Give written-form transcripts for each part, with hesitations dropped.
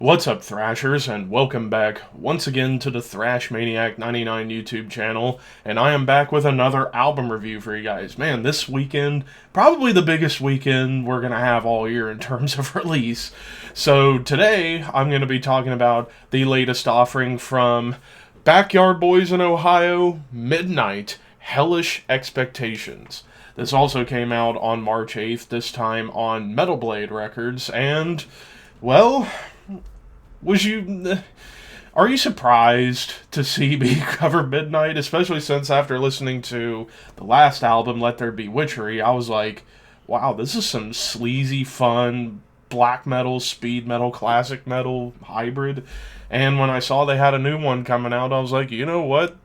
What's up, Thrashers, and welcome back once again to the Thrash Maniac 99 YouTube channel, and I am back with another album review for you guys. Man, this weekend, probably the biggest weekend we're going to have all year in terms of release. So today, I'm going to be talking about the latest offering from Backyard Boys in Ohio, Midnight, Hellish Expectations. This also came out on March 8th, this time on Metal Blade Records, and, well, are you surprised to see me cover Midnight, especially since after listening to the last album, Let There Be Witchery, I was like, wow, this is some sleazy, fun, black metal, speed metal, classic metal hybrid. And when I saw they had a new one coming out, I was like, you know what?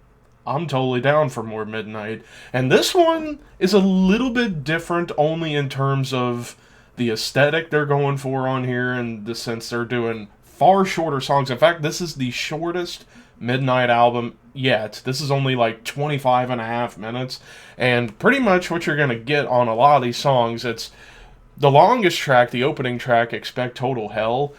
I'm totally down for more Midnight. And this one is a little bit different only in terms of the aesthetic they're going for on here, and the sense they're doing far shorter songs. In fact, this is the shortest Midnight album yet. This is only like 25 and a half minutes, and pretty much what you're going to get on a lot of these songs, it's the longest track, the opening track, Expect Total Hell,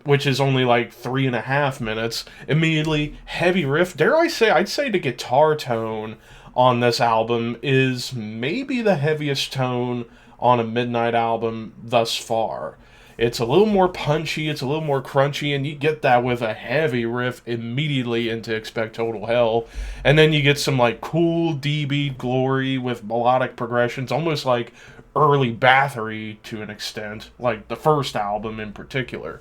which is only like 3.5 minutes. Immediately, heavy riff. Dare I say, I'd say the guitar tone on this album is maybe the heaviest tone on a Midnight album thus far. It's a little more punchy, it's a little more crunchy, and you get that with a heavy riff immediately into Expect Total Hell. And then you get some like cool D-beat glory with melodic progressions, almost like early Bathory to an extent, like the first album in particular.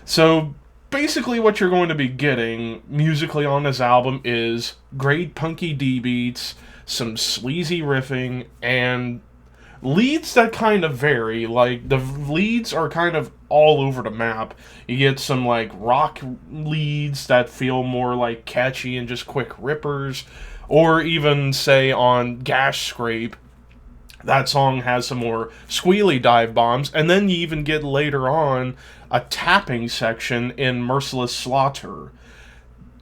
So basically what you're going to be getting musically on this album is great punky D-beats, some sleazy riffing, and leads that kind of vary. Like, the leads are kind of all over the map. You get some like rock leads that feel more like catchy and just quick rippers, or even say on Gash Scrape, that song has some more squealy dive bombs, and then you even get later on a tapping section in Merciless Slaughter.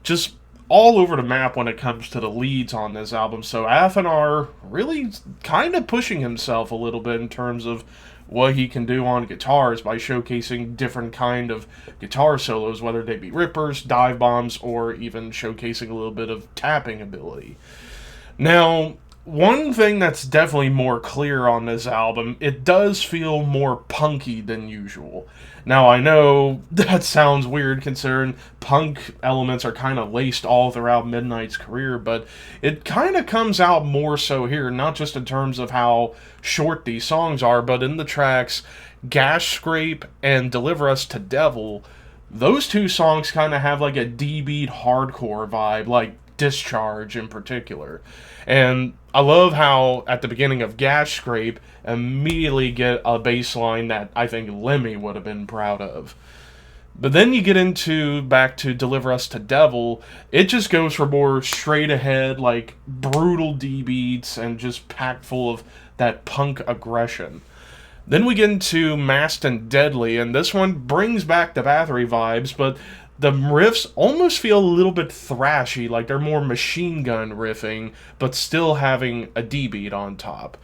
Just all over the map when it comes to the leads on this album. So Athanar really kind of pushing himself a little bit in terms of what he can do on guitars by showcasing different kind of guitar solos, whether they be rippers, dive bombs, or even showcasing a little bit of tapping ability. Now, one thing that's definitely more clear on this album, it does feel more punky than usual. Now, I know that sounds weird considering punk elements are kind of laced all throughout Midnight's career, but it kind of comes out more so here, not just in terms of how short these songs are, but in the tracks Gash Scrape and Deliver Us to Devil. Those two songs kind of have like a D-beat hardcore vibe, like Discharge in particular. And I love how at the beginning of Gash Scrape, immediately get a bass line that I think Lemmy would have been proud of. But then you get into back to Deliver Us to Devil, it just goes for more straight ahead, like brutal D beats and just packed full of that punk aggression. Then we get into Masked and Deadly, and this one brings back the Bathory vibes, but the riffs almost feel a little bit thrashy, like they're more machine gun riffing, but still having a D beat on top.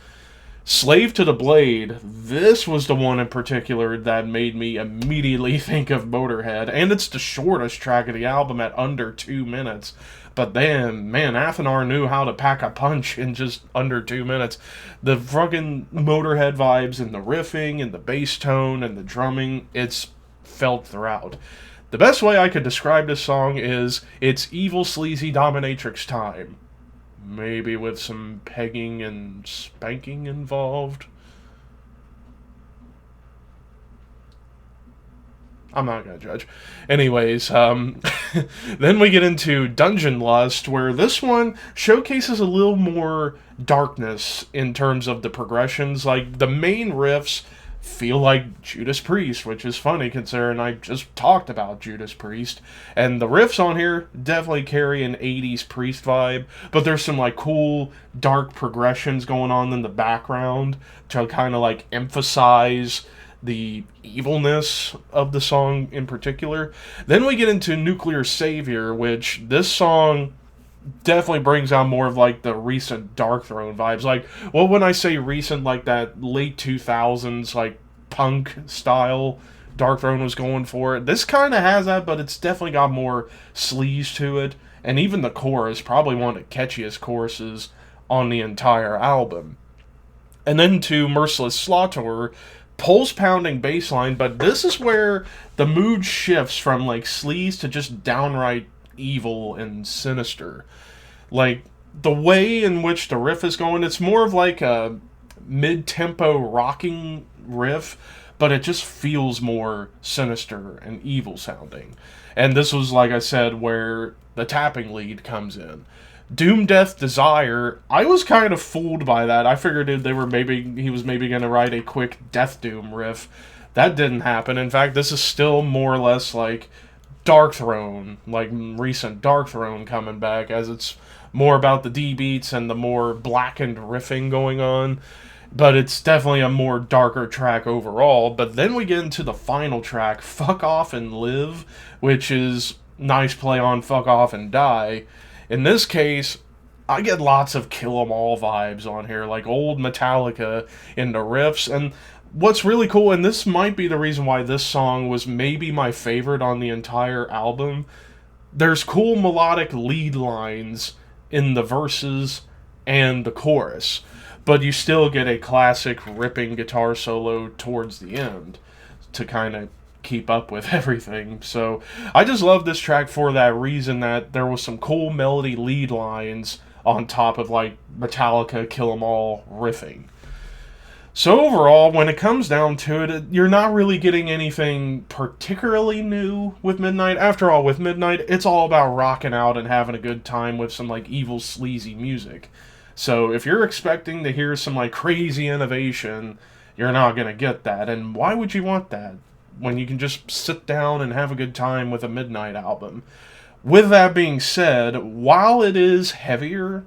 Slave to the Blade, this was the one in particular that made me immediately think of Motorhead, and it's the shortest track of the album at under 2 minutes. But then, man, Athanar knew how to pack a punch in just under 2 minutes. The fucking Motorhead vibes and the riffing and the bass tone and the drumming, it's felt throughout. The best way I could describe this song is it's evil, sleazy dominatrix time. Maybe with some pegging and spanking involved. I'm not gonna judge. Anyways, then we get into Dungeon Lust, where this one showcases a little more darkness in terms of the progressions. Like, the main riffs feel like Judas Priest, which is funny considering I just talked about Judas Priest. And the riffs on here definitely carry an 80s Priest vibe, but there's some like cool dark progressions going on in the background to kind of like emphasize the evilness of the song in particular. Then we get into Nuclear Savior, which this song definitely brings out more of like the recent Dark Throne vibes. Like, well, when I say recent, like that late 2000s like punk style Darkthrone was going for it. This kind of has that, but it's definitely got more sleaze to it. And even the chorus, probably one of the catchiest choruses on the entire album. And then to Merciless Slaughter, pulse pounding bass line, but this is where the mood shifts from like sleaze to just downright evil and sinister. Like the way in which the riff is going, it's more of like a mid-tempo rocking riff, but it just feels more sinister and evil sounding. And this was, like I said, where the tapping lead comes in. Doom Death Desire, I was kind of fooled by that. I figured he was maybe going to write a quick Death Doom riff. That didn't happen. In fact, this is still more or less like Darkthrone, like recent Darkthrone coming back, as it's more about the D beats and the more blackened riffing going on. But it's definitely a more darker track overall. But then we get into the final track, Fuck Off and Live, which is nice play on Fuck Off and Die. In this case, I get lots of Kill 'Em All vibes on here, like old Metallica in the riffs. And what's really cool, and this might be the reason why this song was maybe my favorite on the entire album, there's cool melodic lead lines in the verses and the chorus, but you still get a classic ripping guitar solo towards the end to kind of keep up with everything. So I just love this track for that reason, that there was some cool melody lead lines on top of like Metallica Kill 'Em All riffing. So overall, when it comes down to it, you're not really getting anything particularly new with Midnight. After all, with Midnight, it's all about rocking out and having a good time with some like evil, sleazy music. So if you're expecting to hear some like crazy innovation, you're not going to get that. And why would you want that when you can just sit down and have a good time with a Midnight album? With that being said, while it is heavier,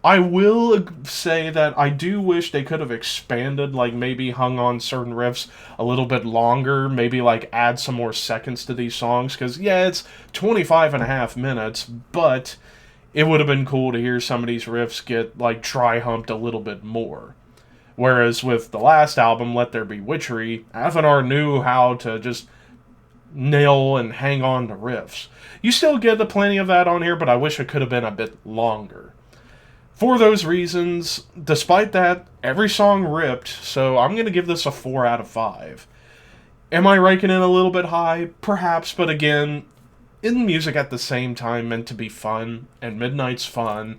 I will say that I do wish they could have expanded, like maybe hung on certain riffs a little bit longer, maybe like add some more seconds to these songs, because yeah, it's 25 and a half minutes, but it would have been cool to hear some of these riffs get like dry humped a little bit more. Whereas with the last album, Let There Be Witchery, Athenar knew how to just nail and hang on to riffs. You still get plenty of that on here, but I wish it could have been a bit longer. For those reasons, despite that, every song ripped, so I'm going to give this a 4 out of 5. Am I ranking it a little bit high? Perhaps, but again, isn't music at the same time meant to be fun? And Midnight's fun,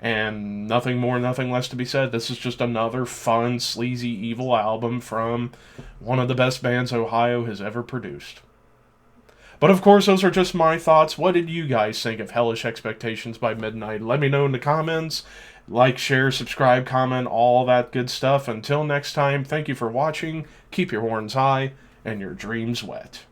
and nothing more, nothing less to be said. This is just another fun, sleazy, evil album from one of the best bands Ohio has ever produced. But of course, those are just my thoughts. What did you guys think of Hellish Expectations by Midnight? Let me know in the comments. Like, share, subscribe, comment, all that good stuff. Until next time, thank you for watching. Keep your horns high and your dreams wet.